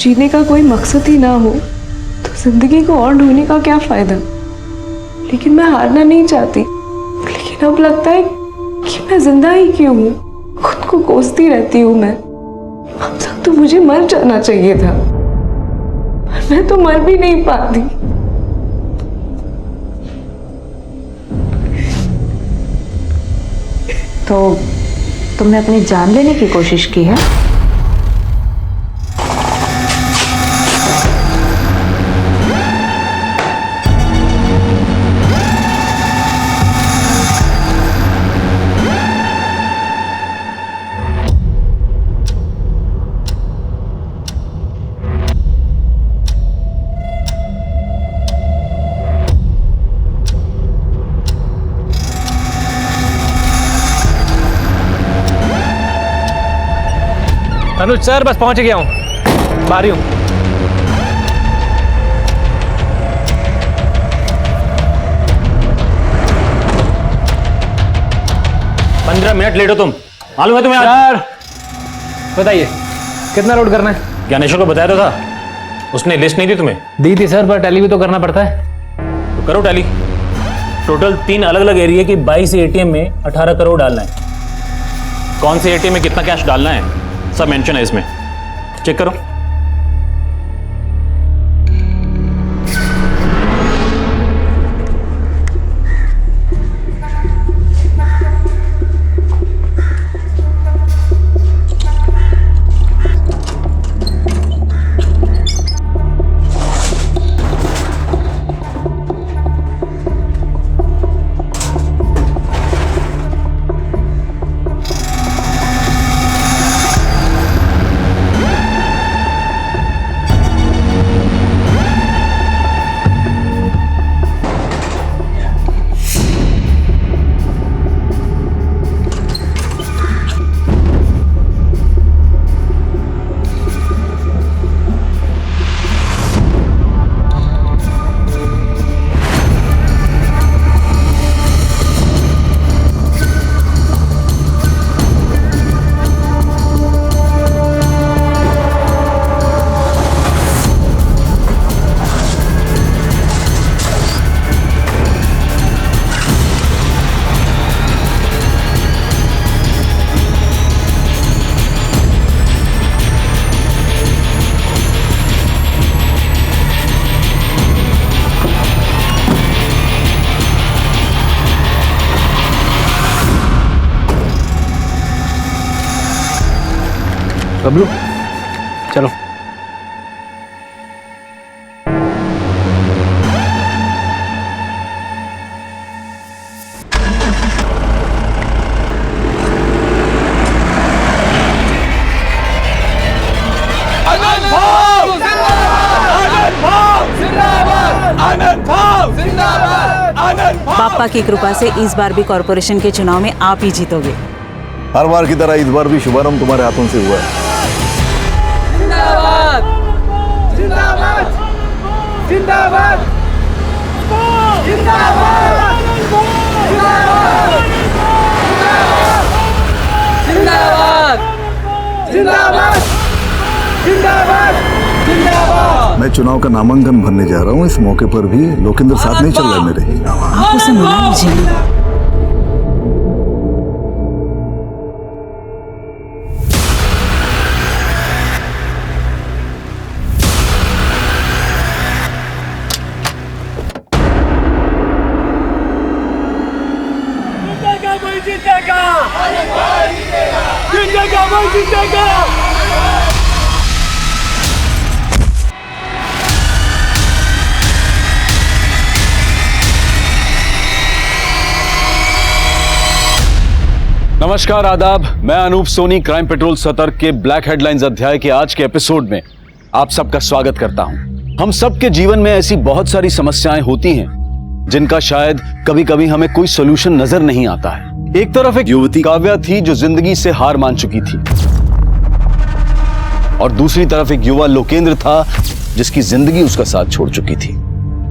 जीने का कोई मकसद ही ना हो तो जिंदगी को और ढूंढने का क्या फायदा। लेकिन मैं हारना नहीं चाहती, लेकिन अब लगता है कि मैं जिंदा ही क्यों हूँ। खुद को कोसती रहती हूँ मैं। अब तक तो मुझे मर जाना चाहिए था, पर मैं तो मर भी नहीं पाती। तो तुमने अपनी जान लेने की कोशिश की है? अनुज सर, बस पहुंच गया हूं, बाहर ही हूं। पंद्रह मिनट लेट हो तुम, मालूम है तुम्हें? सर बताइए कितना लोड करना है? ज्ञानेश्वर को बताया तो था, उसने लिस्ट नहीं दी तुम्हें? दी थी सर, पर टैली भी तो करना पड़ता है। तो करो टैली। टोटल 3 अलग अलग एरिया की 22 एटीएम में 18 करोड़ डालना है। कौन से एटीएम में कितना कैश डालना है सब मेंशन है इसमें, चेक करो। बबलू चलो। पापा की कृपा से इस बार भी कॉर्पोरेशन के चुनाव में आप ही जीतोगे। हर बार की तरह इस बार भी शुभारंभ तुम्हारे हाथों से हुआ है। जिंदाबाद जिंदाबाद जिंदाबाद जिंदाबाद जिंदाबाद जिंदाबाद जिंदाबाद जिंदाबाद। मैं चुनाव का नामांकन भरने जा रहा हूँ। इस मौके पर भी लोकेंद्र साथ नहीं चल रहा है मेरे। आप उसे मना लीजिए। नमस्कार, आदाब। मैं अनूप सोनी क्राइम पेट्रोल सतर्क के ब्लैक हेडलाइंस अध्याय के आज के एपिसोड में आप सबका स्वागत करता हूं। हम सबके जीवन में ऐसी बहुत सारी समस्याएं होती हैं जिनका शायद कभी कभी हमें कोई सोल्यूशन नजर नहीं आता है। एक तरफ एक युवती काव्या थी जो जिंदगी से हार मान चुकी थी, और दूसरी तरफ एक युवा लोकेंद्र था जिसकी जिंदगी उसका साथ छोड़ चुकी थी।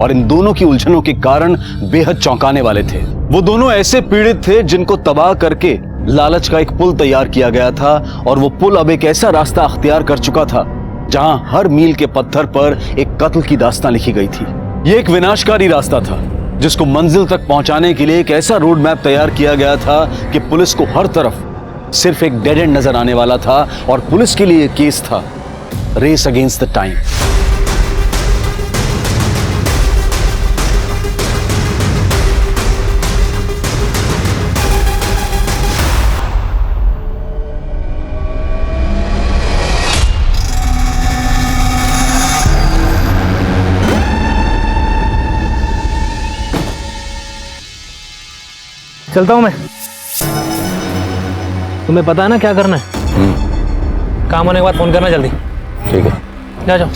और इन दोनों की उलझनों के कारण बेहद चौंकाने वाले थे। वो दोनों ऐसे पीड़ित थे जिनको तबाह करके लालच का एक पुल तैयार किया गया था, और वो पुल अब एक ऐसा रास्ता अख्तियार कर चुका था जहां हर मील के पत्थर पर एक कत्ल की दास्तां लिखी गई थी। यह एक विनाशकारी रास्ता था जिसको मंजिल तक पहुंचाने के लिए एक ऐसा रोड मैप तैयार किया गया था कि पुलिस को हर तरफ सिर्फ एक डेड एंड नजर आने वाला था और पुलिस के लिए केस था रेस अगेंस्ट द टाइम। चलता हूँ मैं। तुम्हें पता है ना क्या करना है? काम होने के बाद फोन करना जल्दी। ठीक है, जा जाओ।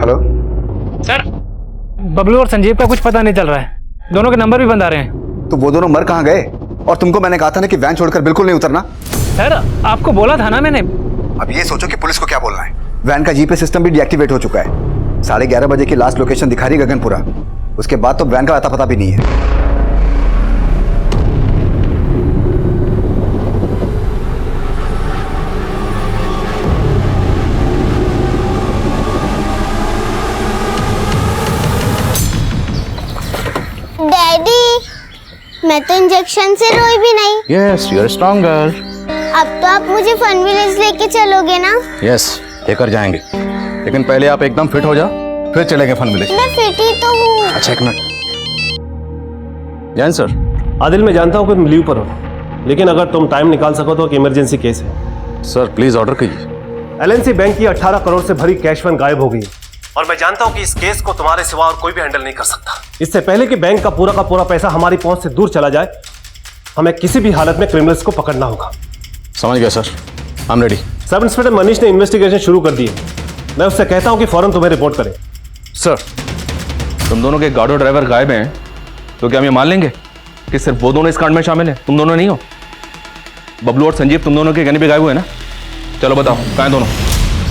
हेलो सर, बबलू और संजीव का कुछ पता नहीं चल रहा है। दोनों के नंबर भी बंद आ रहे हैं। तो वो दोनों मर कहाँ गए? और तुमको मैंने कहा था ना कि वैन छोड़कर बिल्कुल नहीं उतरना। सर, आपको बोला था ना मैंने। अब ये सोचो कि पुलिस को क्या बोलना है। वैन का जीपीएस सिस्टम भी डीएक्टिवेट हो चुका है। 11:30 बजे की लास्ट लोकेशन दिखा रही गगनपुरा। उसके बाद तो वैन का अता पता भी नहीं है। डैडी, मैं तो इंजेक्शन से रोई भी नहीं। Yes, you are strong girl. अब तो आप मुझे फन विलेज लेके चलोगे ना? यस, लेकर जाएंगे, लेकिन पहले आप एकदम फिट हो जाओ, फिर चलेंगे फन विलेज। मैं फिट ही तो हूँ। अच्छा, एक मिनट। जैन सर, आदिल, मैं जानता हूँ कि तुम लीव पर हो, लेकिन अगर तुम टाइम निकाल सको तो एक इमरजेंसी केस है। सर प्लीज ऑर्डर कीजिए। एलएनसी बैंक की 18 करोड़ से भरी कैश वैन गायब हो गई और मैं जानता हूँ कि इस केस को तुम्हारे सिवा और कोई भी हैंडल नहीं कर सकता। इससे पहले कि बैंक का पूरा पैसा हमारी पहुंच से दूर चला जाए, हमें किसी भी हालत में क्रिमिनल्स को पकड़ना होगा। समझ गया sir, I am ready. Sub inspector Manish ने इन्वेस्टिगेशन शुरू कर दी है। मैं उससे कहता हूँ कि फौरन तुम्हें रिपोर्ट करे। सर, तुम दोनों के गार्ड और ड्राइवर गायब हैं, तो क्या हम ये मान लेंगे कि सिर्फ वो दोनों इस कांड में शामिल हैं? तुम दोनों नहीं हो? बबलू और संजीव तुम दोनों के कहने पे गायब हुए ना? चलो बताओ, कहाँ हैं दोनों?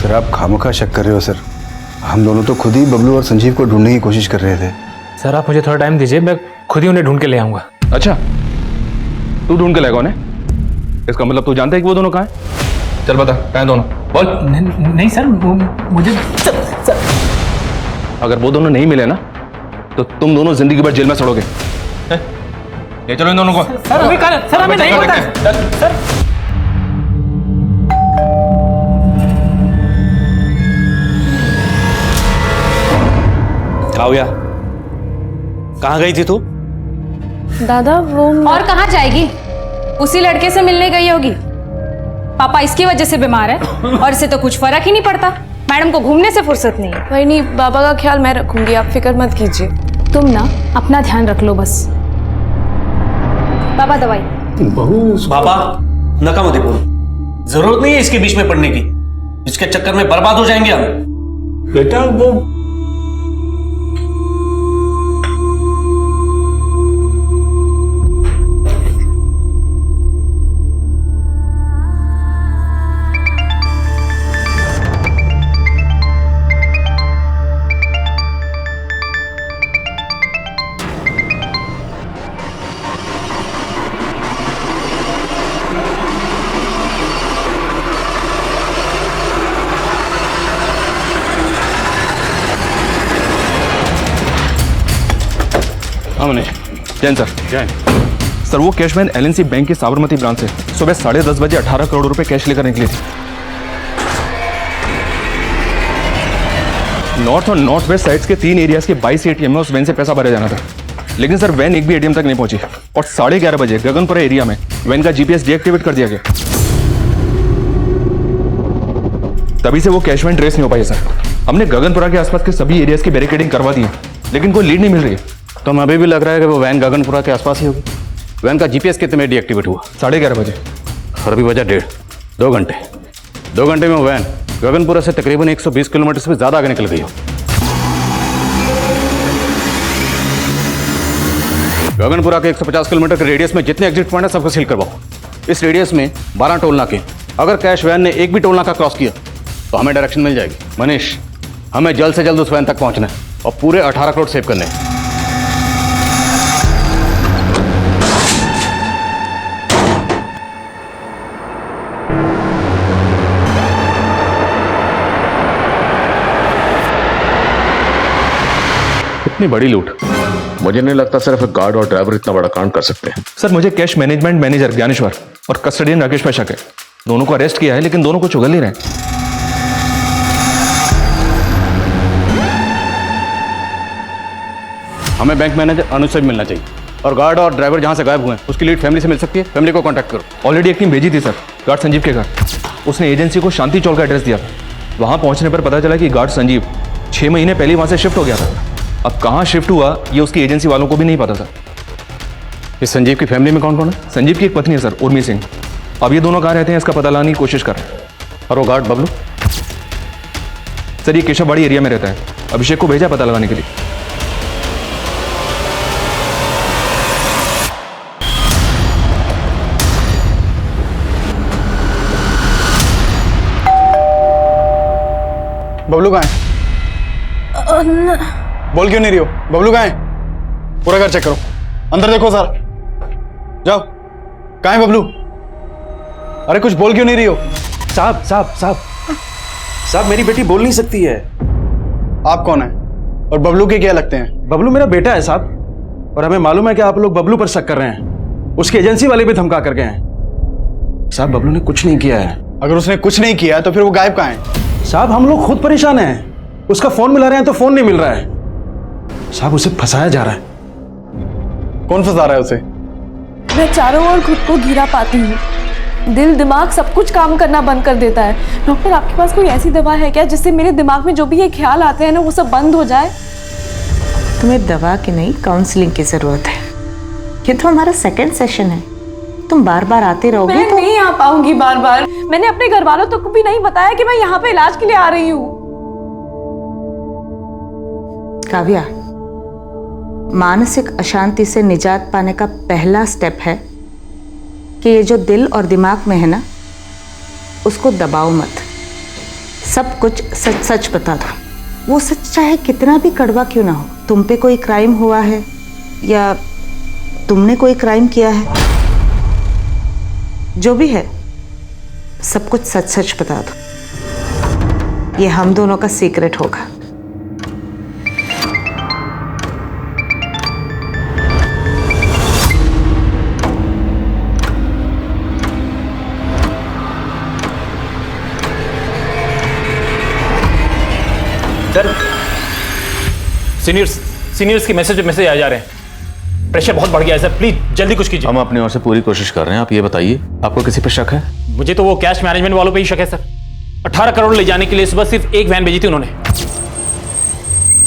सर, आप खामोखा शक कर रहे हो सर। हम दोनों तो खुद ही बबलू और संजीव को ढूंढने की कोशिश कर रहे थे। सर, आप मुझे थोड़ा टाइम दीजिए, मैं खुद ही उन्हें ढूंढ के ले आऊंगा। अच्छा, तू ढूंढ के लाएगा उन्हें? इसका मतलब तू जानता है कि वो दोनों कहाँ हैं? चल बता, कहाँ हैं दोनों? बोल। नहीं सर, मुझे अगर वो दोनों नहीं मिले ना, तो तुम दोनों जिंदगी भर जेल में सड़ोगे। ये चलो इन दोनों को। सर, अभी सर, हमें नहीं पता सर। काव्या, कहाँ गई थी तू? दादा, वो और कहाँ जाएगी? उसी लड़के से मिलने गई होगी। पापा इसकी वजह से बीमार है और इसे तो कुछ फर्क ही नहीं पड़ता। मैडम को घूमने से फुर्सत नहीं है। वही नहीं, बाबा का ख्याल मैं रखूंगी, आप फिक्र मत कीजिए। तुम ना अपना ध्यान रख लो बस। बाबा दवाई। बाबा, नकामोदीपुर, जरूरत नहीं है इसके बीच में पड़ने की। इसके चक्कर में बर्बाद हो जाएंगे हम। बेटा, वो मनीष। जैन सर। जैन सर, वो कैशमैन एलएनसी बैंक की साबरमती ब्रांच से सुबह 10:30 बजे 18 करोड़ रुपए कैश लेकर निकली थी। नॉर्थ और नॉर्थ वेस्ट साइड्स के 3 एरियाज के 22 एटीएम में उस वैन से पैसा भरा जाना था, लेकिन सर वैन एक भी एटीएम तक नहीं पहुंची और 11:30 बजे गगनपुरा एरिया में वैन का जीपीएस डीएक्टिवेट कर दिया गया। तभी से वो कैश वैन ट्रेस नहीं हो पाई सर। हमने गगनपुरा के आसपास के सभी एरियाज की बैरिकेडिंग करवा दी है, लेकिन कोई लीड नहीं मिल रही है। तो हमें अभी भी लग रहा है कि वो वैन गगनपुरा के आसपास ही होगी। वैन का जीपीएस कितने में डीएक्टिवेट हुआ? 11:30 बजे। और अभी बजा 1.5 2 घंटे। 2 घंटे में वो वैन गगनपुरा से तकरीबन 120 किलोमीटर से भी ज़्यादा आगे निकल गई हो। गगनपुरा के 150 किलोमीटर के रेडियस में जितने एग्जिट पॉइंट है सबको सील करवाओ। इस रेडियस में 12 टोल नाके। अगर कैश वैन ने एक भी टोल नाका क्रॉस किया तो हमें डायरेक्शन मिल जाएगी। मनीष, हमें जल्द से जल्द उस वैन तक पहुंचना है और पूरे 18 करोड़ सेव करने हैं। इतनी बड़ी लूट, मुझे नहीं लगता सिर्फ एक गार्ड और ड्राइवर इतना बड़ा कांड कर सकते हैं। सर मुझे कैश मैनेजमेंट मैनेजर ज्ञानेश्वर और कस्टडियन राकेश पे शक है। दोनों को अरेस्ट किया है लेकिन दोनों को चुगल नहीं रहे। हमें बैंक मैनेजर अनुज से मिलना चाहिए और गार्ड और ड्राइवर जहां से गायब हुए हैं उसकी लीड फैमिली से मिल सकती है। फैमिली को कांटेक्ट करो। ऑलरेडी एक टीम भेजी थी सर गार्ड संजीव के घर। उसने एजेंसी को शांति चौक का एड्रेस दिया था। वहां पहुंचने पर पता चला कि गार्ड संजीव 6 महीने पहले वहां से शिफ्ट हो गया था। अब कहां शिफ्ट हुआ ये उसकी एजेंसी वालों को भी नहीं पता था। इस संजीव की फैमिली में कौन कौन है? संजीव की एक पत्नी है सर, उर्मी सिंह। अब ये दोनों कहाँ रहते हैं इसका पता लगाने की कोशिश कर रहे हैं। और वो गार्ड बबलू? सर ये केशववाड़ी एरिया में रहता है। अभिषेक को भेजा पता लगाने के लिए। बबलू कहाँ है? बोल क्यों नहीं रही हो? बबलू कहाँ है? पूरा घर चेक करो, अंदर देखो सर। जाओ, कहाँ है बबलू? अरे कुछ बोल क्यों नहीं रही हो? साहब मेरी बेटी बोल नहीं सकती है। आप कौन है और बबलू के क्या लगते हैं? बबलू मेरा बेटा है साहब, और हमें मालूम है कि आप लोग बबलू पर शक कर रहे हैं। उसकी एजेंसी वाले भी धमका कर गए हैं। साहब बबलू ने कुछ नहीं किया है। अगर उसने कुछ नहीं किया तो फिर वो गायब कहाँ है? साहब हम लोग खुद परेशान हैं। उसका फोन मिला रहे हैं तो फोन नहीं मिल रहा है। साहब उसे फंसाया जा रहा है। कौन फंसा रहा है उसे? मैं चारों ओर खुद को घिरा पाती हूँ। दिल दिमाग सब कुछ काम करना बंद कर देता है। डॉक्टर आपके पास कोई ऐसी दवा है क्या जिससे मेरे दिमाग में जो भी ये ख्याल आते हैं ना वो सब बंद हो जाए? तुम्हें दवा की नहीं काउंसलिंग की जरूरत है। ये तो हमारा सेकंड सेशन है। तुम बार बार आते रहोगे मैं तो नहीं आ पाऊंगी बार बार। मैंने अपने घर वालों तक को भी नहीं बताया कि मैं यहाँ पे इलाज के लिए आ रही हूँ। काव्या, मानसिक अशांति से निजात पाने का पहला स्टेप है कि ये जो दिल और दिमाग में है ना उसको दबाओ मत। सब कुछ सच सच बता दो। वो सच चाहे कितना भी कड़वा क्यों ना हो। तुम पे कोई क्राइम हुआ है या तुमने कोई क्राइम किया है, जो भी है सब कुछ सच सच बता दो। ये हम दोनों का सीक्रेट होगा। सर सीनियर्स के मैसेज आ जा रहे हैं। प्रेशर बहुत बढ़ गया है सर, प्लीज जल्दी कुछ कीजिए। हम अपनी ओर से पूरी कोशिश कर रहे हैं। आप ये बताइए, आपको किसी पे शक है? मुझे तो वो कैश मैनेजमेंट वालों पे ही शक है सर। 18 करोड़ ले जाने के लिए सुबह सिर्फ एक वैन भेजी थी उन्होंने।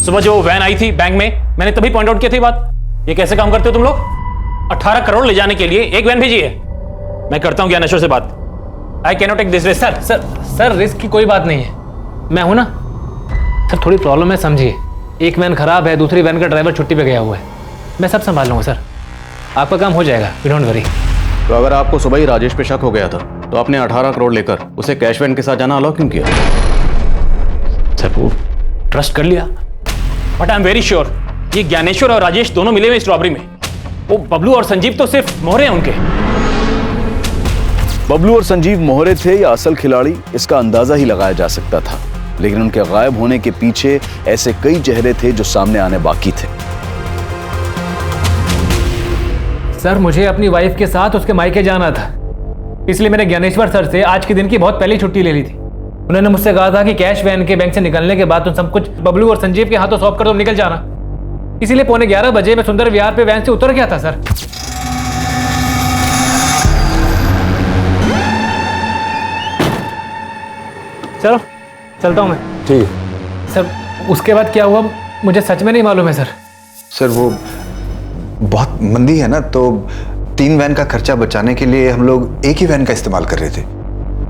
सुबह जो वैन आई थी बैंक में, मैंने तभी पॉइंट आउट किया थी बात। ये कैसे काम करते हो तुम लोग? 18 करोड़ ले जाने के लिए एक वैन भेजी है। मैं करता हूँ ज्ञानेश्वर से बात। I can not take this risk. Sir risk की कोई बात नहीं है, मैं हूं ना। सर थोड़ी प्रॉब्लम है, समझिए। एक वैन खराब है, दूसरी वैन का ड्राइवर छुट्टी पे गया हुआ है। मैं सब संभाल लूंगा सर, आपका काम हो जाएगा, यू डोंट वरी। तो अगर आपको सुबह ही राजेश पे शक हो गया था तो आपने 18 करोड़ लेकर उसे कैश वैन के साथ जाना अलाउ क्यों किया? सर वो ट्रस्ट कर लिया, but I am very sure ये ज्ञानेश्वर और राजेश दोनों मिले हुए इस रॉबरी में। वो बबलू और संजीव तो सिर्फ मोहरे हैं उनके। बबलू और संजीव मोहरे थे या असल खिलाड़ी, इसका अंदाजा ही लगाया जा सकता था, लेकिन उनके गायब होने के पीछे ऐसे कई चेहरे थे जो सामने आने बाकी थे। सर मुझे अपनी वाइफ के साथ उसके मायके जाना था, इसलिए मैंने ज्ञानेश्वर सर से आज के दिन की बहुत पहले छुट्टी ले ली थी। उन्होंने मुझसे कहा था कि कैश वैन के बैंक से निकलने के बाद तुम सब कुछ बबलू और संजीव के हाथों सौंप कर तुम निकल जाना। इसीलिए 11:15 बजे मैं सुंदर विहार पे वैन से उतर गया था सर। चलो चलता हूँ मैं। ठीक सर उसके बाद क्या हुआ मुझे सच में नहीं मालूम है सर। सर वो बहुत मंदी है ना, तो 3 वैन का खर्चा बचाने के लिए हम लोग एक ही वैन का इस्तेमाल कर रहे थे,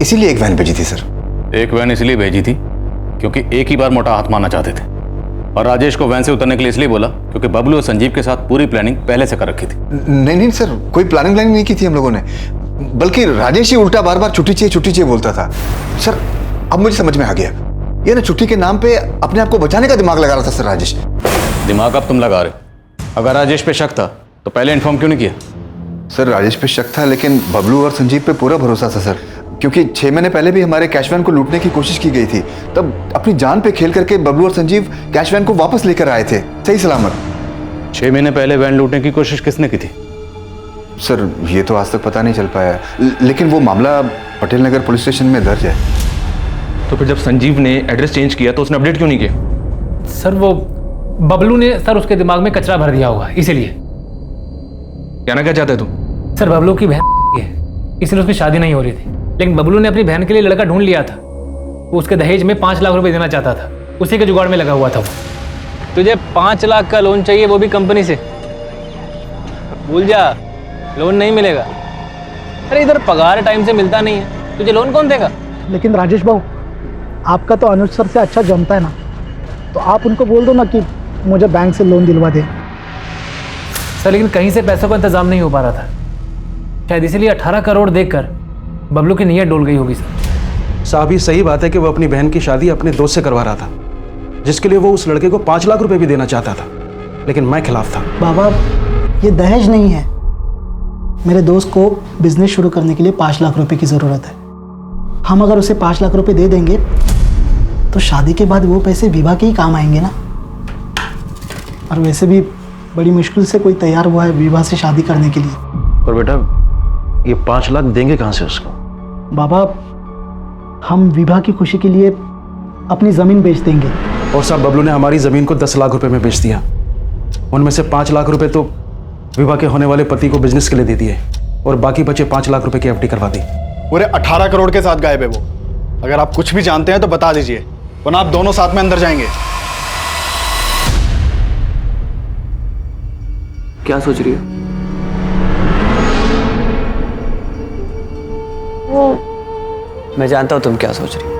इसीलिए एक वैन भेजी थी सर। एक वैन इसलिए भेजी थी क्योंकि एक ही बार मोटा हाथ मारना चाहते थे, और राजेश को वैन से उतरने के लिए इसलिए बोला क्योंकि बबलू और संजीव के साथ पूरी प्लानिंग पहले से कर रखी थी। नहीं नहीं सर, कोई प्लानिंग नहीं की थी हम लोगों ने, बल्कि राजेश ही उल्टा बार बार छुट्टी चाहिए बोलता था। सर अब मुझे समझ में आ गया, ये ना छुट्टी के नाम पे अपने आप को बचाने का दिमाग लगा रहा था सर राजेश। दिमाग अब तुम लगा रहे, अगर राजेश पे शक था तो पहले इन्फॉर्म क्यों नहीं किया? सर राजेश पे शक था, लेकिन बबलू और संजीव पे पूरा भरोसा था सर, क्योंकि 6 महीने पहले भी हमारे कैश वैन को लूटने की कोशिश की गई थी, तब अपनी जान पे खेल करके बबलू और संजीव कैश वैन को वापस लेकर आए थे सही सलामत। 6 महीने पहले वैन लूटने की कोशिश किसने की थी? सर ये तो आज तक पता नहीं चल पाया, लेकिन वो मामला पटेल नगर पुलिस स्टेशन में दर्ज है। तो फिर जब संजीव ने एड्रेस चेंज किया तो उसने अपडेट क्यों नहीं किया? सर वो बबलू ने सर उसके दिमाग में कचरा भर दिया होगा, इसीलिए। कहना क्या चाहते तू? सर बबलू की बहन है, इसलिए उसकी शादी नहीं हो रही थी, लेकिन बबलू ने अपनी बहन के लिए लड़का ढूंढ लिया था। वो उसके दहेज में 5 लाख रुपए देना चाहता था, उसी के जुगाड़ में लगा हुआ था वो। तुझे 5 लाख का लोन चाहिए, वो भी कंपनी से? भूल जा, लोन नहीं मिलेगा। अरे इधर पगार टाइम से मिलता नहीं है, तुझे लोन कौन देगा? लेकिन राजेश भाऊ, आपका तो अनुज सर से अच्छा जमता है ना, तो आप उनको बोल दो ना कि मुझे बैंक से लोन दिलवा दे। सर लेकिन कहीं से पैसों का इंतजाम नहीं हो पा रहा था, शायद इसीलिए 18 करोड़ देखकर बबलू की नीयत डोल गई होगी। सर साहब ये सही बात है कि वो अपनी बहन की शादी अपने दोस्त से करवा रहा था, जिसके लिए वो उस लड़के को 5 लाख रुपए भी देना चाहता था, लेकिन मैं खिलाफ था। बाबा ये दहेज नहीं है, मेरे दोस्त को बिजनेस शुरू करने के लिए 5 लाख रुपए की ज़रूरत है। हम अगर उसे 5 लाख रुपए दे देंगे तो शादी के बाद वो पैसे विवाह के ही काम आएंगे ना, और वैसे भी बड़ी मुश्किल से कोई तैयार हुआ है विवाह से शादी करने के लिए। पर बेटा ये 5 लाख देंगे कहाँ से उसको? बाबा हम विवाह की खुशी के लिए अपनी ज़मीन बेच देंगे। और साहब बबलू ने हमारी ज़मीन को 10 लाख रुपए में बेच दिया, उनमें से 5 लाख रुपए तो विवाह के होने वाले पति को बिजनेस के लिए दे दिए, और बाकी बचे 5 लाख रुपए की एफडी करवा दी। पूरे 18 करोड़ के साथ गायब है वो। अगर आप कुछ भी जानते हैं तो बता दीजिए, वरना आप दोनों साथ में अंदर जाएंगे। क्या सोच रही हो? मैं जानता हूं तुम क्या सोच रही हो।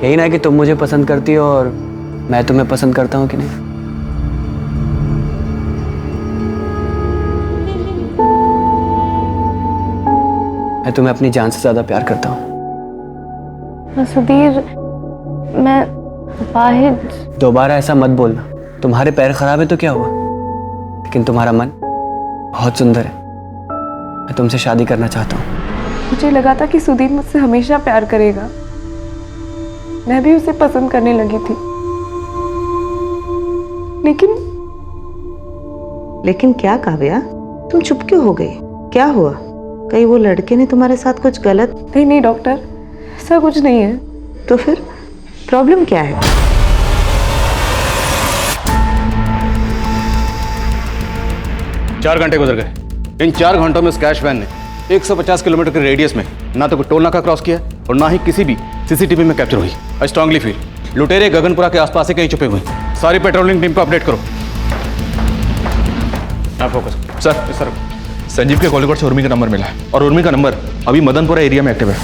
यही ना कि तुम मुझे पसंद करती हो और मैं तुम्हें पसंद करता हूं कि नहीं? मैं तुम्हें अपनी जान से ज्यादा प्यार करता हूं। सुधीर मैं वाहिद। दोबारा ऐसा मत बोलना। तुम्हारे पैर खराब है तो क्या हुआ, लेकिन तुम्हारा मन बहुत सुंदर है। मैं तुमसे शादी करना चाहता हूँ। मुझे लगा था कि सुधीर मुझसे हमेशा प्यार करेगा, मैं भी उसे पसंद करने लगी थी, लेकिन क्या काव्या, तुम चुप क्यों हो गई? क्या हुआ? कहीं वो लड़के ने तुम्हारे साथ कुछ गलत? नहीं डॉक्टर, ऐसा कुछ नहीं है। तो फिर प्रॉब्लम क्या है? चार घंटे गुजर गए। इन 4 घंटों में उस कैश वैन ने 150 किलोमीटर के रेडियस में ना तो कोई टोल नाका क्रॉस किया और ना ही किसी भी सीसीटीवी में कैप्चर हुई। आई स्ट्रांगली फील लुटेरे गगनपुरा के आसपास ही कहीं छुपे हुए। सारी पेट्रोलिंग टीम को अपडेट करो। आप फोकस सर संजीव के कॉलिंग से उर्मी का नंबर मिला है, और उर्मी का नंबर अभी मदनपुरा एरिया में एक्टिव है।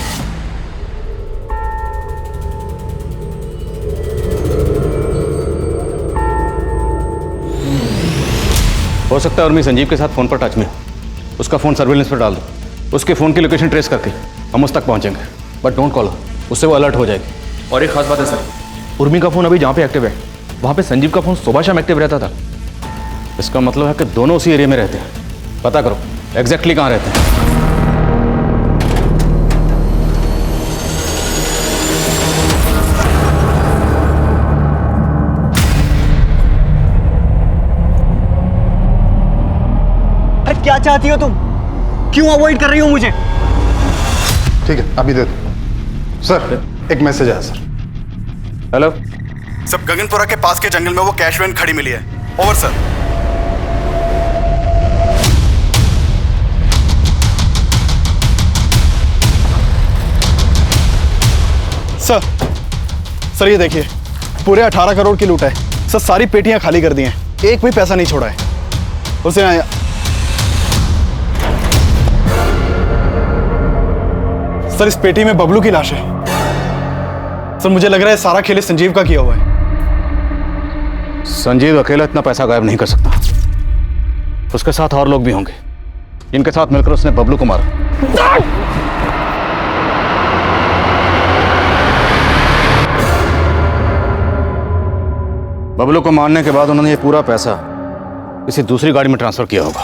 हो सकता है उर्मी संजीव के साथ फोन पर टच में हो। उसका फोन सर्विलेंस पर डाल दो। उसके फोन की लोकेशन ट्रेस करके हम उस तक पहुंचेंगे, बट डोंट कॉल, उससे वो अलर्ट हो जाएगी। और एक खास बात है सर, उर्मी का फोन अभी जहाँ पे एक्टिव है वहाँ पे संजीव का फोन सुबह शाम एक्टिव रहता था। इसका मतलब है कि दोनों उसी एरिया में रहते हैं। पता करो एग्जैक्टली कहाँ रहते हैं। अरे क्या चाहती हो तुम? क्यों अवॉइड कर रही हो मुझे? ठीक है अभी दे दो। सर एक मैसेज आया सर। हेलो सब गगनपुरा के पास के जंगल में वो कैश वैन खड़ी मिली है। Over sir. सर ये देखिए पूरे 18 करोड़ की लूट है सर। सारी पेटियां खाली कर दी हैं, एक भी पैसा नहीं छोड़ा है। उसे सर इस पेटी में बबलू की लाश है। सर मुझे लग रहा है सारा खेल संजीव का किया हुआ है। संजीव अकेला इतना पैसा गायब नहीं कर सकता, उसके साथ और लोग भी होंगे जिनके साथ मिलकर उसने बबलू को मारा। बबलू को मारने के बाद उन्होंने ये पूरा पैसा किसी दूसरी गाड़ी में ट्रांसफर किया होगा।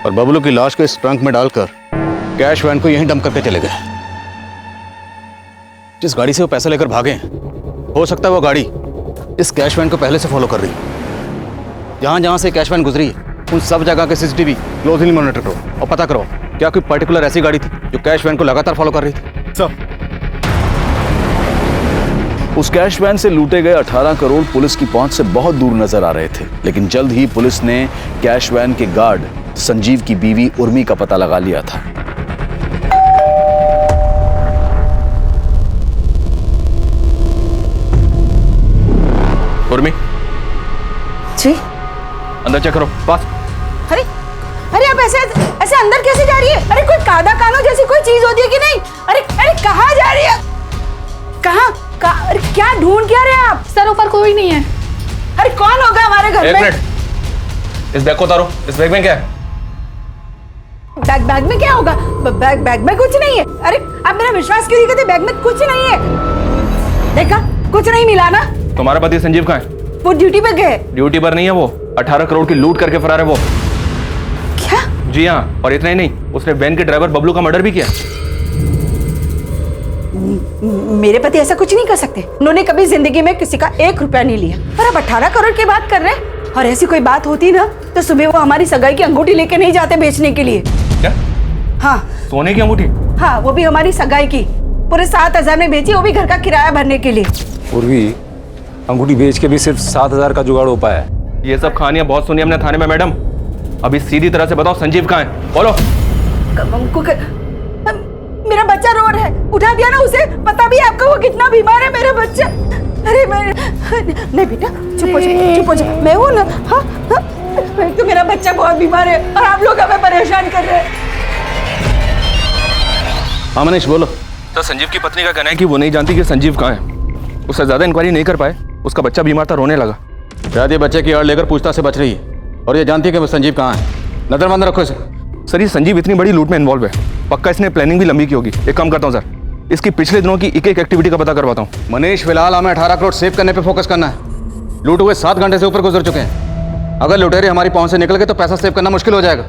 और बबलू की लाश को इस ट्रंक में डालकर कैश वैन को यहीं डंप करके चले गए। जिस गाड़ी से वो पैसा लेकर भागे हो सकता है वो गाड़ी इस कैश वैन को पहले से फॉलो कर रही। जहां जहां से कैश वैन गुजरी उन सब जगह के सीसीटीवी क्लोजली मॉनिटर करो और पता करो क्या कोई पर्टिकुलर ऐसी गाड़ी थी जो कैश वैन को लगातार फॉलो कर रही थी। सर उस कैश वैन से लूटे गए 18 करोड़ पुलिस की पहुंच से बहुत दूर नजर आ रहे थे, लेकिन जल्द ही पुलिस ने कैश वैन के गार्ड संजीव की बीवी उर्मी का पता लगा लिया था। उर्मी जी अंदर चेक करो। पास। अरे अरे आप ऐसे ऐसे अंदर कैसे जा रही है? अरे कोई कादा कानो जैसी कोई चीज होती है कि नहीं? अरे अरे कहाँ जा रही है? कहाँ? अरे क्या ढूंढ क्या रहे हैं आप? सर ऊपर कोई नहीं है। अरे कौन होगा हमारे घर एक में? मिनट, इस बैग को उतारो। इस बैग में क्या है? बैग में क्या होगा? बैग में कुछ नहीं है। अरे आप मेरा विश्वास क्यों नहीं करते? बैग में कुछ नहीं है। देखा कुछ नहीं मिला ना? तुम्हारा पति संजीव कहाँ है? वो ड्यूटी पे गए। ड्यूटी पर नहीं है, वो 18 करोड़ की लूट करके फरार है वो। क्या? जी हाँ, और इतना ही नहीं, उसने वैन के ड्राइवर बबलू का मर्डर भी किया। मेरे पति ऐसा कुछ नहीं कर सकते। उन्होंने कभी जिंदगी में किसी का 1 रुपया नहीं लिया। पर अब 18 करोड़ की बात कर रहे हैं। और ऐसी कोई बात होती ना तो सुबह वो हमारी सगाई की अंगूठी लेके नहीं जाते बेचने के लिए। क्या? हाँ सोने की अंगूठी? हाँ, वो भी हमारी सगाई की। पूरे 7,000 में बेची, वो भी घर का किराया भरने के लिए। पूर्वी अंगूठी बेच के भी सिर्फ 7,000 का जुगाड़ हो पाया है। ये सब कहानियां बहुत सुनी हमने थाने में मैडम। अभी सीधी तरह से बताओ संजीव कहाँ है? बोलो। मेरा बच्चा रो रहा है, उठा दिया ना उसे। पता भी है आपको वो कितना बीमार है मेरा बच्चा। अरे नहीं बेटा चुप हो जा, मैं हूं ना। हाँ तो मेरा बच्चा बहुत बीमार है और आप लोग हमें परेशान कर रहे हैं। हाँ मनीष बोलो। तो संजीव की पत्नी का कहना है कि वो नहीं जानती कि संजीव कहाँ है। उससे ज्यादा इंक्वायरी नहीं कर पाए, उसका बच्चा बीमार था, रोने लगा। शायद ये बच्चे की आड़ लेकर पूछताछ से बच रही है और ये जानती है कि वो संजीव कहाँ है। नजरबंद रखो इसे। सर ये संजीव इतनी बड़ी लूट में इन्वॉल्व है, पक्का इसने प्लानिंग भी लंबी की होगी। एक काम करता हूँ सर, इसकी पिछले दिनों की एक एक्टिविटी का पता करवाता हूँ। मनीष फिलहाल हमें 18 करोड़ सेव करने पे फोकस करना है। लूट हुए 7 घंटे से ऊपर गुजर चुके हैं। अगर लुटेरे हमारी पहुंच से निकल गए तो पैसा सेव करना मुश्किल हो जाएगा।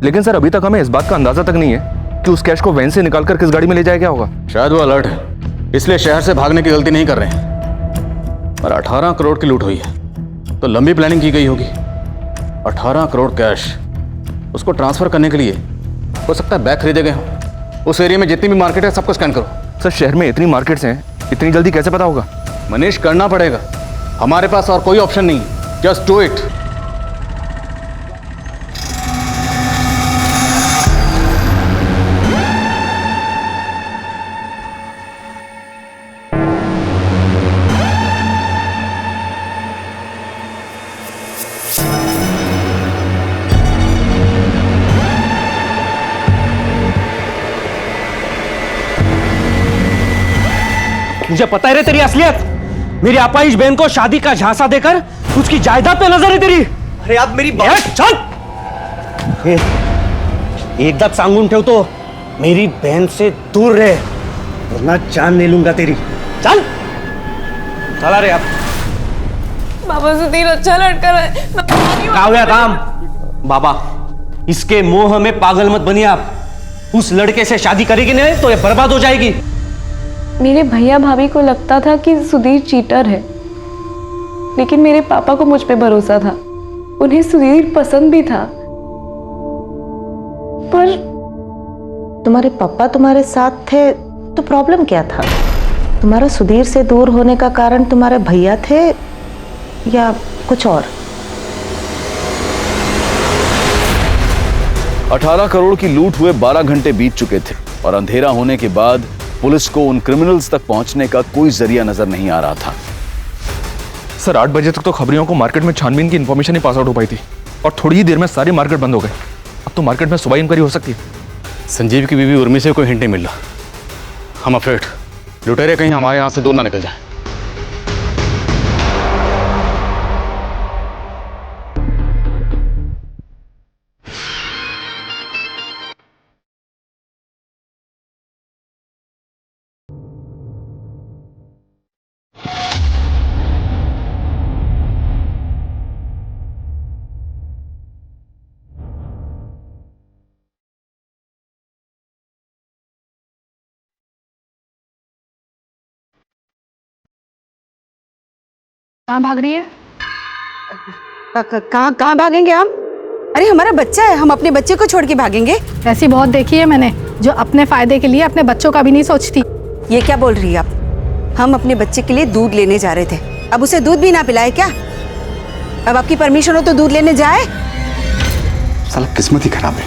लेकिन सर अभी तक हमें इस बात का अंदाजा तक नहीं है कि उस कैश को वैन से निकालकर किस गाड़ी में ले जाया गया होगा। शायद वो अलर्ट है, इसलिए शहर से भागने की गलती नहीं कर रहे हैं। पर 18 करोड़ की लूट हुई है तो लंबी प्लानिंग की गई होगी। 18 करोड़ कैश उसको ट्रांसफर करने के लिए हो सकता है बैग खरीदे गए हों। उस एरिया में जितनी भी मार्केट है सबको स्कैन करो। सर शहर में इतनी मार्केट्स हैं, इतनी जल्दी कैसे पता होगा? मनीष करना पड़ेगा, हमारे पास और कोई ऑप्शन नहीं। Just do it. मुझे पता है रे तेरी असलियत। मेरी आपाइश बहन को शादी का झांसा देकर उसकी जायदाद पे नजर है तेरी। अरे आप मेरी बात चल। एकदा सांगून ठेवतो, मेरी बहन से दूर रहे वरना जान ले लूंगा तेरी। चल चला रे आप। बाबा सुधीर अच्छा लड़का है। क्या हुआ काम? बाबा इसके मोह में पागल मत बनिए आप। उस लड़के से शादी करेगी नहीं तो ये बर्बाद हो जाएगी। मेरे भैया भाभी को लगता था कि सुधीर चीटर है, लेकिन मेरे पापा को मुझ पे भरोसा था। उन्हें सुधीर पसंद भी था, पर तुम्हारे पापा तुम्हारे साथ थे तो प्रॉब्लम क्या था? तुम्हारा सुधीर से दूर होने का कारण तुम्हारे भैया थे या कुछ और? 18 करोड़ की लूट हुए 12 घंटे बीत चुके थे और अंधेरा होने के बाद पुलिस को उन क्रिमिनल्स तक पहुंचने का कोई जरिया नजर नहीं आ रहा था। सर 8 बजे तक तो खबरियों को मार्केट में छानबीन की इन्फॉर्मेशन ही पास आउट हो पाई थी और थोड़ी ही देर में सारी मार्केट बंद हो गई। अब तो मार्केट में सुबह इंक्वायरी हो सकती है। संजीव की बीवी उर्मी से कोई हिंट नहीं मिल रहा। हम अफ्रेड लुटेरे कहीं हमारे यहाँ से दूर ना निकल जाए। कहाँ भाग रही है? कहाँ भागेंगे हम? अरे हमारा बच्चा है, हम अपने बच्चे को छोड़ के भागेंगे? ऐसी बहुत देखी है मैंने, जो अपने फायदे के लिए अपने बच्चों का भी नहीं सोचती। ये क्या बोल रही है आप? हम अपने बच्चे के लिए दूध लेने जा रहे थे, अब उसे दूध भी ना पिलाए क्या? अब आपकी परमिशन हो तो दूध लेने जाए? साला किस्मत ही खराब है।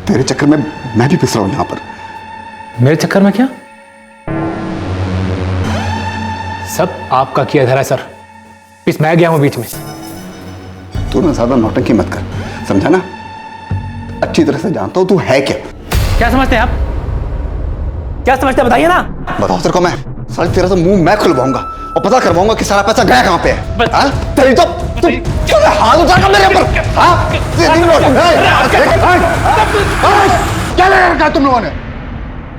तेरे चक्कर में मैं भी पिस रहा हूं यहाँ पर। मेरे चक्कर में क्या? सब आपका किया धरा सर। पिस मैं गया हूं बीच में। तू ना ज्यादा नौटंकी मत कर, समझा ना? अच्छी तरह से जानता हूं तू है क्या। क्या समझते हैं आप? क्या समझते हैं बताइए ना। बताओ तेरे को मैं साले तेरा तो मुंह मैं खुलवाऊंगा और पता करवाऊंगा कि सारा पैसा गया कहां पे है। हाँ? तेरी तो तू हाथ उठाएगा मेरे ऊपर। हाँ? क्या लगा रखा है तुम लोगों ने?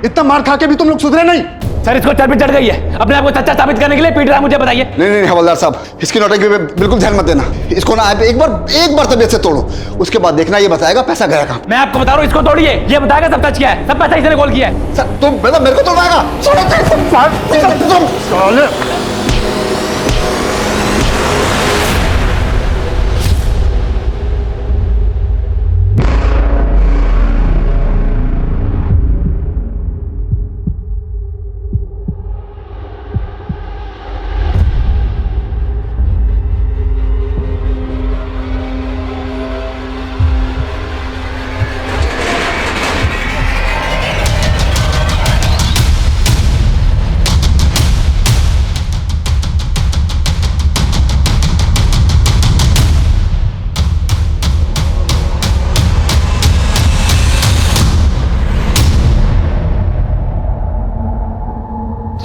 इतना मार खा के भी तुम लोग सुधरे नहीं। सर इसको चर्बी चढ़ गई है, अपने आप को सच्चा साबित करने के लिए पीट रहा है मुझे, बताइए। नहीं हवलदार साहब, इसकी नौटंकी पे बिल्कुल ध्यान मत देना। इसको ना एक बार तबीयत से तोड़ो, उसके बाद देखना ये बताएगा पैसा गया कहां। मैं आपको बता रहा हूँ, इसको तोड़िए, ये बताएगा सब टच किया है, सब पैसा इसने कॉल किया है। सर तुम मेरे को तोड़वाएगा?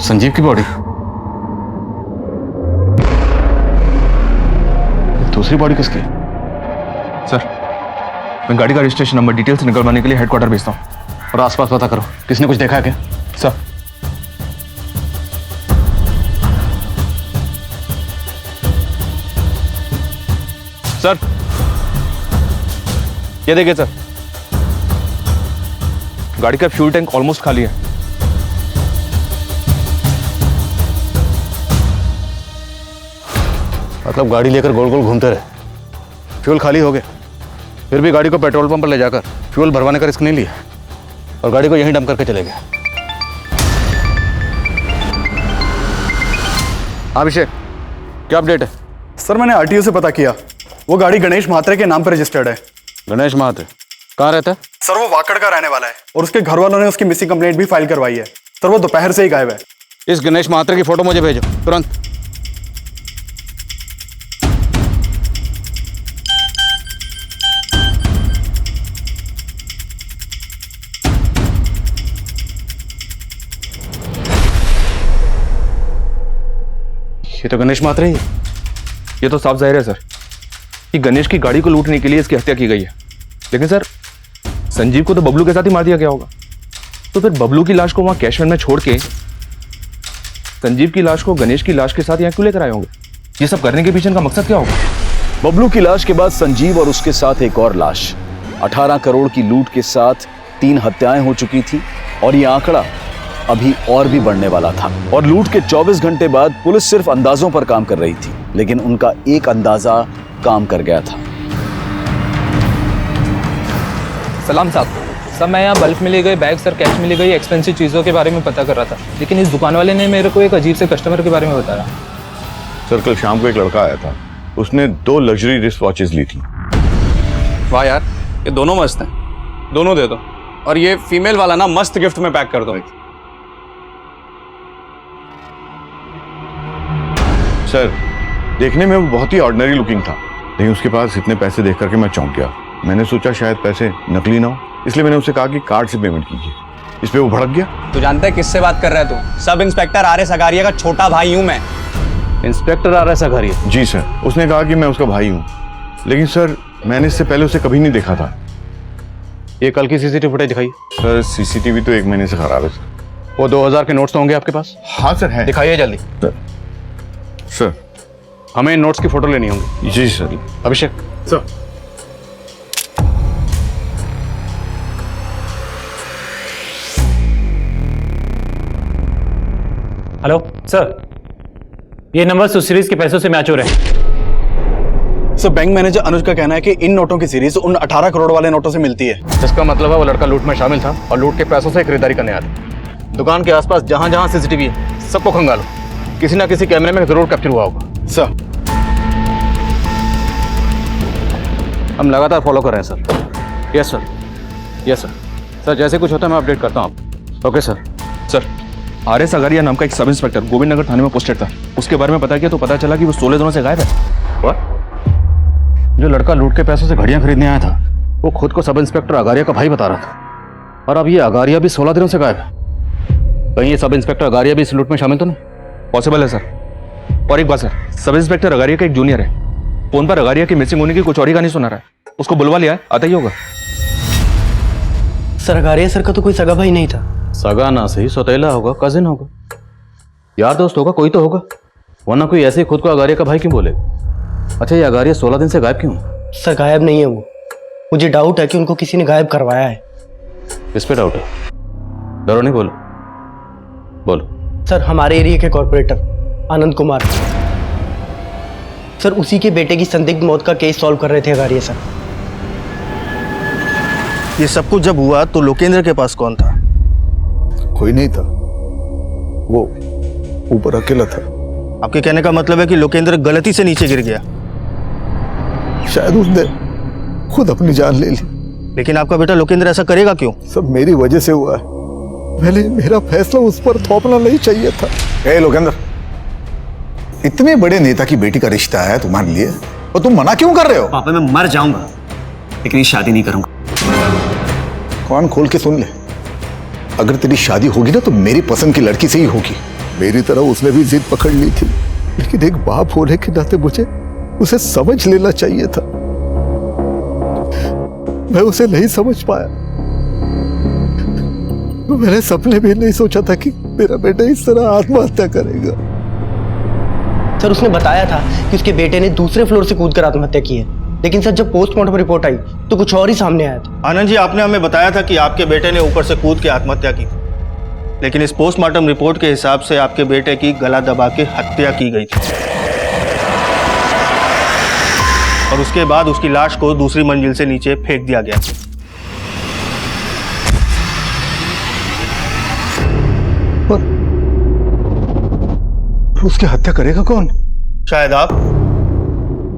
संजीव की बॉडी, दूसरी बॉडी किसकी? सर मैं गाड़ी का रजिस्ट्रेशन नंबर डिटेल्स निकलवाने के लिए हेडक्वार्टर भेजता हूँ। और आसपास पता करो, किसने कुछ देखा है क्या? सर सर ये देखिए सर, गाड़ी का फ्यूल टैंक ऑलमोस्ट खाली है। मतलब गाड़ी लेकर गोल गोल घूमते रहे, फ्यूल खाली हो गए, फिर भी गाड़ी को पेट्रोल पंप पर ले जाकर फ्यूल भरवाने का रिस्क नहीं लिया और गाड़ी को यहीं डंप करके चले गए। अभिषेक, क्या अपडेट है? सर मैंने आरटीओ से पता किया, वो गाड़ी गणेश महात्रे के नाम पर रजिस्टर्ड है। गणेश महात्रे कहाँ रहता है? सर वो वाकड़ का रहने वाला है और उसके घर वालों ने उसकी मिसिंग कंप्लेंट भी फाइल करवाई है। सर वो दोपहर से ही गायब है। इस गणेश महात्रे की फोटो मुझे भेजो तुरंत। ये तो गणेश महात्रे ही है। ये तो साफ जाहिर है सर कि गणेश की गाड़ी को लूटने के लिए इसकी हत्या की गई है, लेकिन सर संजीव को तो बबलू के साथ ही मार दिया गया होगा। तो फिर बबलू की लाश को वहां कैश वैन में छोड़ के संजीव की लाश को गणेश की लाश के साथ यहाँ क्यों लेकर आए होंगे? ये सब करने के पीछे इनका मकसद क्या होगा? बबलू की लाश के बाद संजीव और उसके साथ एक और लाश। 18 करोड़ की लूट के साथ 3 हत्याएं हो चुकी थी और ये आंकड़ा अभी और भी बढ़ने वाला था। और लूट के 24 घंटे बाद पुलिस सिर्फ अंदाजों पर काम कर रही थी, लेकिन उनका एक अंदाजा काम कर गया था। सलाम साहब। सर मैं यहाँ बल्क में ले गए बैग सर, कैश में ले गई एक्सपेंसिव चीज़ों के बारे में पता कर रहा था, लेकिन इस दुकान वाले ने मेरे को एक अजीब से कस्टमर के बारे में बताया। सर कल शाम को एक लड़का आया था, उसने 2 लग्जरी रिस्ट वॉचेस ली थी। वाह यार, ये दोनों मस्त हैं, दोनों दे दो। और ये फीमेल वाला ना मस्त गिफ्ट में पैक कर दो। सर देखने में वो बहुत ही ऑर्डिनरी लुकिंग था, लेकिन उसके पास इतने पैसे देख करके मैं चौंक गया। मैंने सोचा शायद पैसे नकली ना हो, इसलिए मैंने उससे कहा कि कार्ड से पेमेंट कीजिए। इस पे वो भड़क गया। तू जानता है किससे बात कर रहा है तू? Sub inspector R S. अगारिया का छोटा भाई हूं मैं। Inspector R S. अगारिया? जी सर, उसने कहा कि मैं उसका भाई हूँ, लेकिन सर मैंने इससे पहले उसे कभी नहीं देखा था। ये कल की सीसीटीवी फुटेज दिखाइए। सर सीसीटीवी तो 1 महीने से खराब है सर। वो 2000 के नोट्स तो होंगे आपके पास? हाँ सर है। दिखाइए जल्दी। सर हमें इन नोट्स की फोटो लेनी होगी। जी सर। अभिषेक। सर हेलो सर, ये नंबर उस सीरीज के पैसों से मैच हो रहे हैं। सर बैंक मैनेजर अनुज का कहना है कि इन नोटों की सीरीज उन 18 करोड़ वाले नोटों से मिलती है। जिसका मतलब है वो लड़का लूट में शामिल था और लूट के पैसों से खरीदारी करने आया था। दुकान के आसपास जहां जहां सीसीटीवी है सबको खंगालो, किसी ना किसी कैमरे में जरूर कैप्चर हुआ होगा। सर हम लगातार फॉलो कर रहे हैं sir. Yes sir, yes sir. Sir जैसे कुछ होता है मैं अपडेट करता हूँ आपको। Okay sir. Sir RS. Agariya नाम का एक सब इंस्पेक्टर गोविंद नगर थाने में पोस्टेड था, उसके बारे में पता किया तो पता चला कि वो 16 दिनों से गायब है। What? जो लड़का लूट के पैसों से घड़ियां खरीदने आया था वो खुद को सब इंस्पेक्टर अगारिया का भाई बता रहा था, और अब ये अगारिया भी 16 दिनों से गायब है। कहीं ये सब इंस्पेक्टर अगारिया भी इस लूट में शामिल तो नहीं? पॉसिबल है सर। और एक बात सर, सब इंस्पेक्टर अगारिया का एक जूनियर है, फोन पर अगारिया की मिसिंग होने की कुछ और ही कहानी सुना रहा है। उसको बुलवा लिया है, आता ही होगा। सर अगारिया सर का तो कोई सगा भाई नहीं था। सगा ना सही, सौतेला होगा, कजिन होगा, यार दोस्त होगा, कोई तो होगा, वरना कोई ऐसे ही खुद को अगारिया का भाई क्यों बोले? अच्छा ये अगारिया 16 दिन से गायब क्यों? सर गायब नहीं है वो, मुझे डाउट है कि उनको किसी ने गायब करवाया है। किस पे डाउट है? डरो नहीं, बोलो बोलो। सर हमारे एरिया के कॉर्पोरेटर आनंद कुमार, सर उसी के बेटे की संदिग्ध मौत का केस सॉल्व कर रहे थे अगारिया सर। ये सब कुछ जब हुआ तो लोकेंद्र के पास कौन था? कोई नहीं था, वो ऊपर अकेला था। आपके कहने का मतलब है कि लोकेंद्र गलती से नीचे गिर गया? शायद उसने खुद अपनी जान ले ली। लेकिन आपका बेटा लोकेंद्र ऐसा करेगा क्यों? सब मेरी वजह से हुआ है। पहले मेरा फैसला उस पर थोपना नहीं चाहिए था। ए लोकेंद्र, इतने बड़े नेता की बेटी का रिश्ता है तुम्हारे लिए और तुम मना क्यों कर रहे हो? पापा मैं मर जाऊंगा लेकिन ये शादी नहीं करूंगा। कान खोल के सुन ले, अगर तेरी शादी होगी ना तो मेरी पसंद की लड़की से ही होगी। मेरी तरह उसने भी जिद पकड़ ली थी, लेकिन एक बाप होने के नाते मुझे उसे समझ लेना चाहिए था। मैं उसे नहीं समझ पाया। मैंने सपने भी नहीं सोचा था कि मेरा बेटा इस तरह आत्महत्या करेगा। सर उसने बताया था कि उसके बेटे ने दूसरे फ्लोर से कूदकर आत्महत्या की है, लेकिन सर जब पोस्टमार्टम रिपोर्ट आई तो कुछ और ही सामने आया था। आनंद जी, आपने हमें बताया था कि आपके बेटे ने ऊपर से कूद के आत्महत्या की, लेकिन इस पोस्टमार्टम रिपोर्ट के हिसाब से आपके बेटे की गला दबा के हत्या की गई थी और उसके बाद उसकी लाश को दूसरी मंजिल से नीचे फेंक दिया गया। उसकी हत्या करेगा कौन? शायद आप,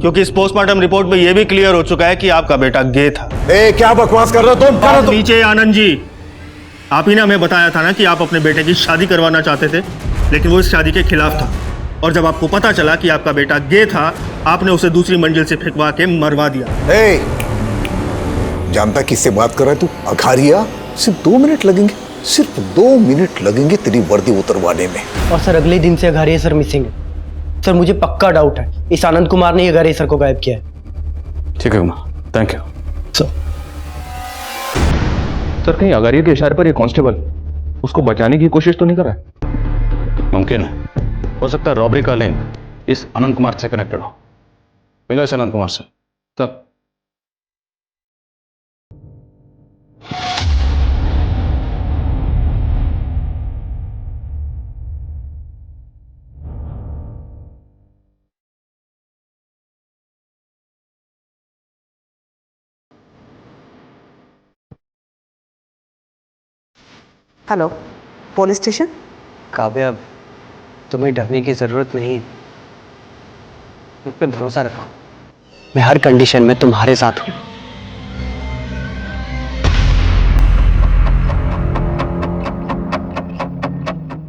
क्योंकि इस पोस्टमार्टम रिपोर्ट में यह भी क्लियर हो चुका है कि आपका बेटा गे था। क्या बकवास कर रहे हो तुम? नीचे आनंद जी, आप ही ने हमें बताया था ना कि आप अपने बेटे की शादी करवाना चाहते थे, लेकिन वो इस शादी के खिलाफ था, और जब आपको पता चला कि आपका बेटा गे था, आपने उसे दूसरी मंजिल से फेंकवा के मरवा दिया। जानता किससे बात कर रहा है तू? अगारिया। सिर्फ 2 मिनट लगेंगे, सिर्फ 2 मिनट लगेंगे तेरी वर्दी उतरवाने में। और सर अगले दिन से अगारिया सर मिसिंग है। सर मुझे पक्का डाउट है इस आनंद कुमार ने अगारिया सर को गायब किया है। ठीक है कुमार, थैंक यू सर कहीं अगारिया के इशारे पर ये कांस्टेबल उसको बचाने की कोशिश तो नहीं कर रहा है? मुमकिन है, हो सकता है रॉबरी का लिंक इस अनंत कुमार से कनेक्टेड हो। मिला इस अनंत कुमार से तब हेलो, पुलिस स्टेशन? काव्या, तुम्हें डरने की ज़रूरत नहीं। मुझ पे भरोसा रखो, मैं हर कंडीशन में तुम्हारे साथ हूँ।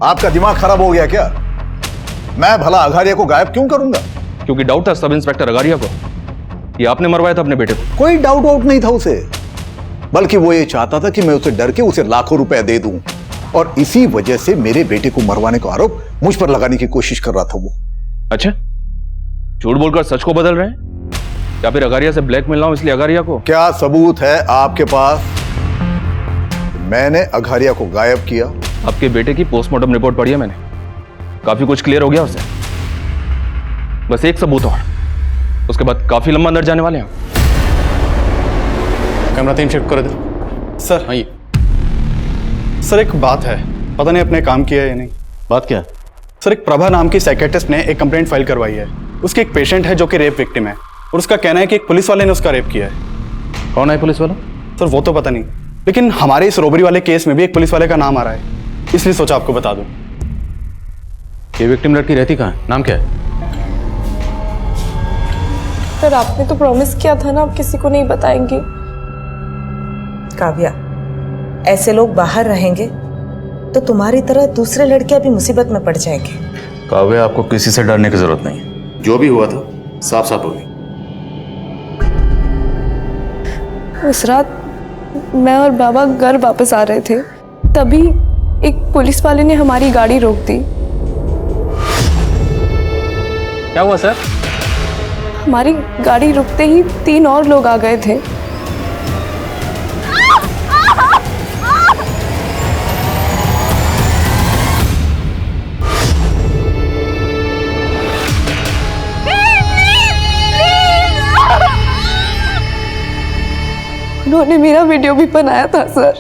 आपका दिमाग खराब हो गया क्या? मैं भला अघारिया को गायब क्यों करूंगा? क्योंकि डाउट था सब इंस्पेक्टर अगारिया को कि आपने मरवाया था अपने बेटे को। कोई डाउट वाउट नहीं था उसे, बल्कि वो ये चाहता था कि मैं उसे डर के उसे लाखों रुपए दे दूं, और इसी वजह से मेरे बेटे को मरवाने का आरोप मुझ पर लगाने की कोशिश कर रहा था वो। अच्छा, झूठ बोलकर सच को बदल रहे हैं, या फिर अगारिया से ब्लैकमेल ना हो इसलिए अगारिया को? क्या सबूत है आपके पास? मैंने अघारिया को गायब किया। आपके बेटे की पोस्टमार्टम रिपोर्ट पढ़ी है मैंने, काफी कुछ क्लियर हो गया उससे। बस एक सबूत और, उसके बाद काफी लंबा अंदर जाने वाले हैं। कैमरा 3 शिफ्ट कर दो सर। हाँ, सर एक बात है, पता नहीं अपने काम किया है या नहीं। बात क्या? सर एक प्रभा नाम की साइकेट्रिस्ट ने एक कंप्लेंट फाइल करवाई है। उसके एक पेशेंट है जो कि रेप विक्टिम है, और उसका कहना है कि एक पुलिस वाले ने उसका रेप किया है। कौन है पुलिस वाला? सर वो तो पता नहीं, लेकिन हमारे इस रोबरी वाले केस में भी एक पुलिस वाले का नाम आ रहा है, इसलिए सोचा आपको बता दूं। ये विक्टिम लड़की रहती कहाँ है? नाम क्या है? सर आपने तो प्रॉमिस किया था ना आप किसी को नहीं बताएंगे। काव्या, ऐसे लोग बाहर रहेंगे तो तुम्हारी तरह दूसरे लड़कियां भी मुसीबत में पड़ जाएंगे। काव्या, आपको किसी से डरने की जरूरत नहीं है। जो भी हुआ था साफ साफ हो गई। उस रात मैं और बाबा घर वापस आ रहे थे, तभी एक पुलिस वाले ने हमारी गाड़ी रोक दी। क्या हुआ सर? हमारी गाड़ी रुकते ही 3 और लोग आ गए थे। उन्होंने मेरा वीडियो भी बनाया था सर।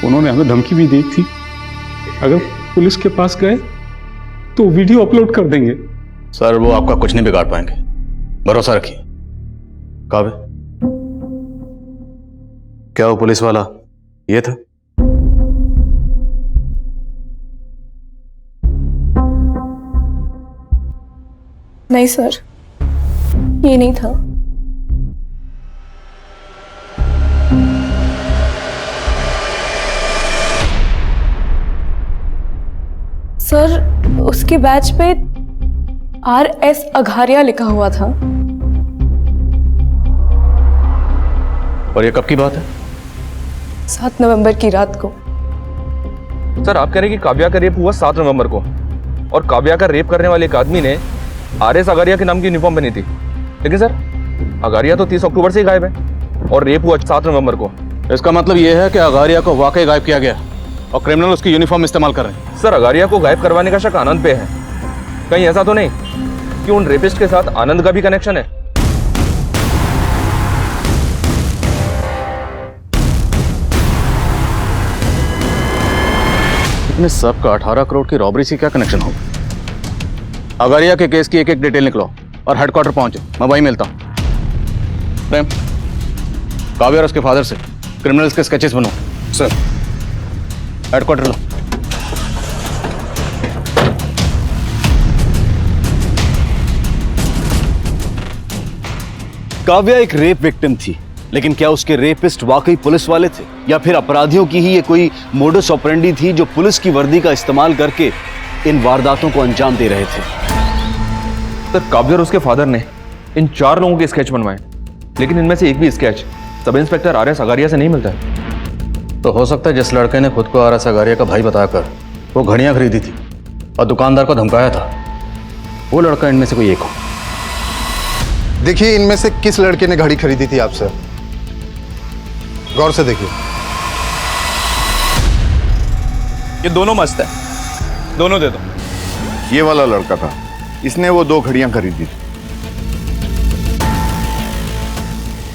उन्होंने हमें धमकी भी दी थी, अगर पुलिस के पास गए तो वीडियो अपलोड कर देंगे। सर वो आपका कुछ नहीं बिगाड़ पाएंगे, भरोसा रखिए। काव्य, क्या वो पुलिस वाला ये था? नहीं सर, ये नहीं था। सर उसके बैच पे RS अघारिया लिखा हुआ था। और ये कब की बात है? 7 नवंबर की रात को। सर आप कह रहे हैं कि काव्या का रेप हुआ 7 नवंबर को, और काव्या का रेप करने वाले एक आदमी ने RS अगारिया के नाम की यूनिफॉर्म पहनी थी। लेकिन सर अगारिया तो 30 अक्टूबर से ही गायब है और रेप हुआ 7 नवंबर को। इसका मतलब यह है कि अगारिया को वाकई गायब किया गया और क्रिमिनल उसकी यूनिफॉर्म इस्तेमाल कर रहे हैं। सर अगारिया को गायब करवाने का शक आनंद पे है, कहीं ऐसा तो नहीं कि उन रेपिस्ट के साथ आनंद का भी कनेक्शन है? इतने सब का 18 करोड़ की रॉबरी से क्या कनेक्शन होगा? अगारिया के केस की एक डिटेल निकलो और हेडक्वार्टर पहुंचे, मैं वहीं मिलता हूं। प्रेम, काव्या और उसके फादर से क्रिमिनल्स के स्केचेस बनो। सर हेडक्वार्टर लो। काव्या एक रेप विक्टिम थी, लेकिन क्या उसके रेपिस्ट वाकई पुलिस वाले थे, या फिर अपराधियों की ही ये कोई मोडस ऑपरेंडी थी जो पुलिस की वर्दी का इस्तेमाल करके इन वारदातों को अंजाम दे रहे थे? सर काव्या और उसके फादर ने इन 4 लोगों के स्केच बनवाए, लेकिन इनमें से एक भी sketch sub inspector RS Agariya से नहीं मिलता है। तो हो सकता है जिस लड़के ने खुद को RS अगारिया का भाई बताकर वो घड़ियां खरीदी थी और दुकानदार को धमकाया था, वो लड़का इनमें से कोई एक हो। देखिए इनमें से किस लड़के ने घड़ी खरीदी थी आपसे, गौर से देखिए। ये दोनों मस्त है, दोनों दे दो। ये वाला लड़का था, इसने वो 2 घड़ियां खरीदी थी।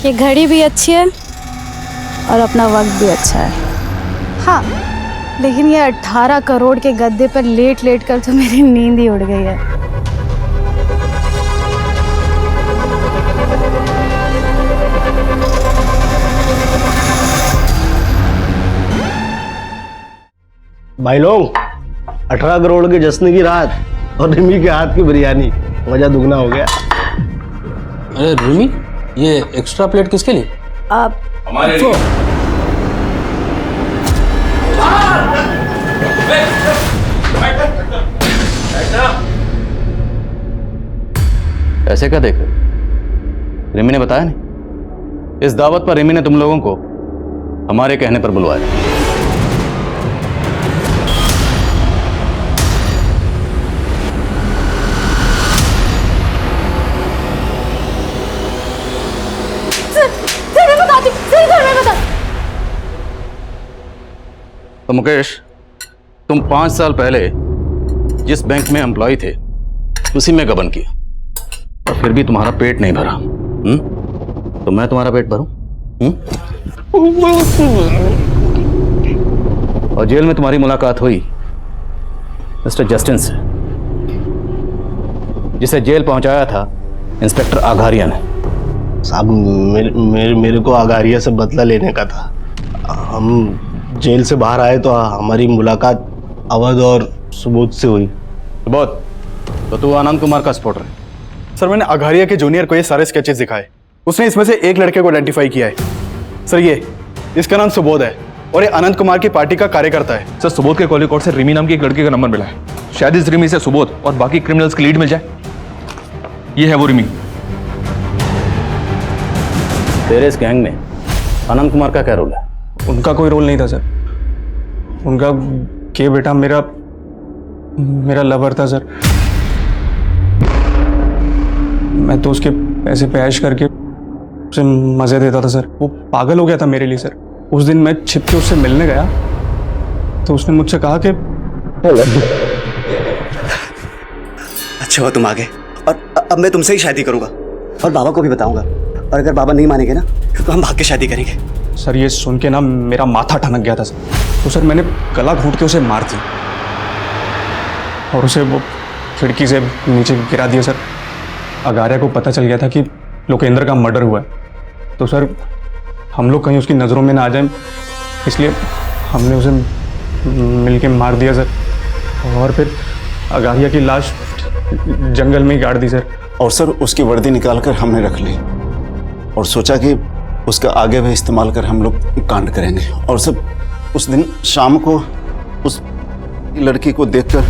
ये घड़ी भी अच्छी है और अपना वक्त भी अच्छा है। हाँ, लेकिन ये 18 करोड़ के गद्दे पर लेट लेट कर तो मेरी नींद ही उड़ गई है। भाई लोग 18 करोड़ के जश्न की रात और रिमी के हाथ की बिरयानी, मजा दुगना हो गया। अरे रिमी, ये एक्स्ट्रा प्लेट किसके लिए? आप हमारे ऐसे क्या देख रहे? रिमी ने बताया नहीं? इस दावत पर रिमी ने तुम लोगों को हमारे कहने पर बुलवाया। तो मुकेश, तुम 5 साल पहले जिस बैंक में एम्प्लॉय थे उसी में गबन किया और फिर भी तुम्हारा पेट नहीं भरा। तो मैं तुम्हारा पेट भरूं? और जेल में तुम्हारी मुलाकात हुई मिस्टर जस्टिन से, जिसे जेल पहुंचाया था इंस्पेक्टर आघारिया ने। साहब मेरे को आगारिया से बदला लेने का था। हम जेल से बाहर आए तो हमारी मुलाकात अवध और सुबोध से हुई। सुबोध, तो तू आनंद कुमार का सपोर्टर है? सर, मैंने आघारिया के जूनियर को ये सारे स्केचेस दिखाए। उसने इसमें से एक लड़के को आइडेंटिफाई किया है। सर, इसका नाम सुबोध है और ये आनंद कुमार की पार्टी का कार्यकर्ता है। सर, सुबोध के कॉल रिकॉर्ड से रिमी नाम की एक लड़के का नंबर मिला है। शायद इस रिमी से सुबोध और बाकी क्रिमिनल्स की लीड मिल जाए। ये है वो रिमी। तेरे इस गैंग में आनंद कुमार का क्या रोल है? उनका कोई रोल नहीं था सर। उनका के बेटा मेरा लवर था सर। मैं तो उसके पैसे पे ऐश करके उसे मजे देता था सर। वो पागल हो गया था मेरे लिए सर। उस दिन मैं छिप के उससे मिलने गया तो उसने मुझसे कहा कि अच्छा हुआ तुम आ गए, और अब मैं तुमसे ही शादी करूंगा और बाबा को भी बताऊंगा, और अगर बाबा नहीं मानेंगे ना तो हम भाग के शादी करेंगे। सर, ये सुन के ना मेरा माथा ठनक गया था सर। तो सर मैंने गला घोंट के उसे मार दी और उसे वो खिड़की से नीचे गिरा दिया सर। आगारिया को पता चल गया था कि लोकेंद्र का मर्डर हुआ है, तो सर हम लोग कहीं उसकी नज़रों में ना आ जाएं, इसलिए हमने उसे मिलके मार दिया सर। और फिर आगारिया की लाश जंगल में ही गाड़ दी सर। और सर उसकी वर्दी निकाल कर हमने रख ली और सोचा कि उसका आगे भी इस्तेमाल कर हम लोग कांड करेंगे। और सब उस दिन शाम को उस लड़की को देखकर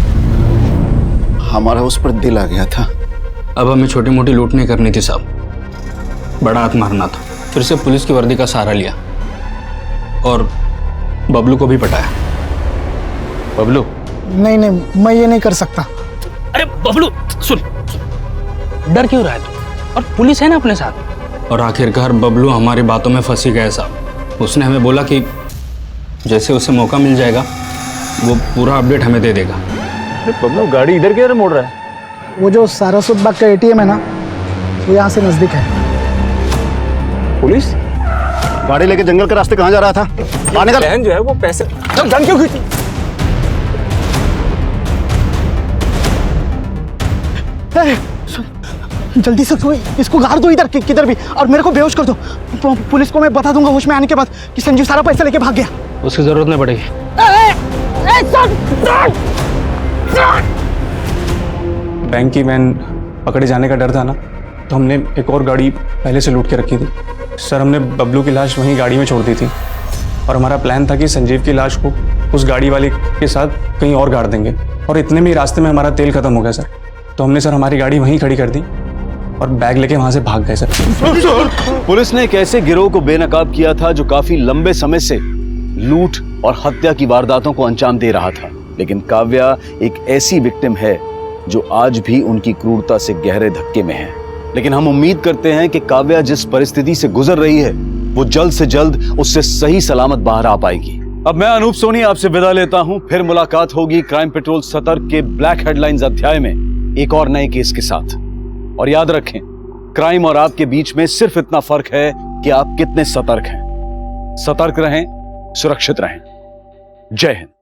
हमारा उस पर दिल आ गया था। अब हमें छोटी मोटी लूट नहीं करनी थी साहब, बड़ा हाथ मारना था। फिर से पुलिस की वर्दी का सहारा लिया और बबलू को भी पटाया। बबलू? नहीं, मैं ये नहीं कर सकता। अरे बबलू सुन, डर क्यों रहा है तू? और पुलिस है ना अपने साथ। और आखिरकार बबलू हमारी बातों में फंसी गया साहब। उसने हमें बोला कि जैसे उसे मौका मिल जाएगा वो पूरा अपडेट हमें दे देगा। बबलू गाड़ी इधर किधर मोड़ रहा है? वो जो सारस्वत बाग का ATM है ना, वो यहाँ से नजदीक है। पुलिस गाड़ी लेके जंगल के रास्ते कहाँ जा रहा था? आने का बहन जो है वो पैसे गन क्यों खींची? जल्दी से इसको गाड़ दो इधर किधर भी, और मेरे को बेहोश कर दो। पुलिस को मैं बता दूंगा होश में आने के बाद कि संजीव सारा पैसा लेके भाग गया। उसकी जरूरत नहीं पड़ेगी। बैंक की वैन पकड़े जाने का डर था ना, तो हमने एक और गाड़ी पहले से लूट के रखी थी सर। हमने बबलू की लाश वहीं गाड़ी में छोड़ दी थी और हमारा प्लान था कि संजीव की लाश को उस गाड़ी वाले के साथ कहीं और गाड़ देंगे। और इतने में रास्ते में हमारा तेल खत्म हो गया सर, तो हमने सर हमारी गाड़ी वहीं खड़ी कर दी और बैग लेके वहां से भाग गए सर। पुलिस ने एक ऐसे गिरोह को बेनकाब किया था जो काफी लंबे समय से लूट और हत्या की वारदातों को अंजाम दे रहा था। लेकिन काव्या एक ऐसी विक्टिम है जो आज भी उनकी क्रूरता से गहरे धक्के में है। लेकिन हम उम्मीद करते हैं कि काव्या जिस परिस्थिति से गुजर रही है वो जल्द से जल्द उससे सही सलामत बाहर आ पाएगी। अब मैं अनूप सोनी आपसे विदा लेता हूं। फिर मुलाकात होगी क्राइम पेट्रोल सतर्क के ब्लैक हेडलाइंस अध्याय में एक और नए केस के साथ। और याद रखें, क्राइम और आपके बीच में सिर्फ इतना फर्क है कि आप कितने सतर्क हैं। सतर्क रहें, सुरक्षित रहें। जय हिंद।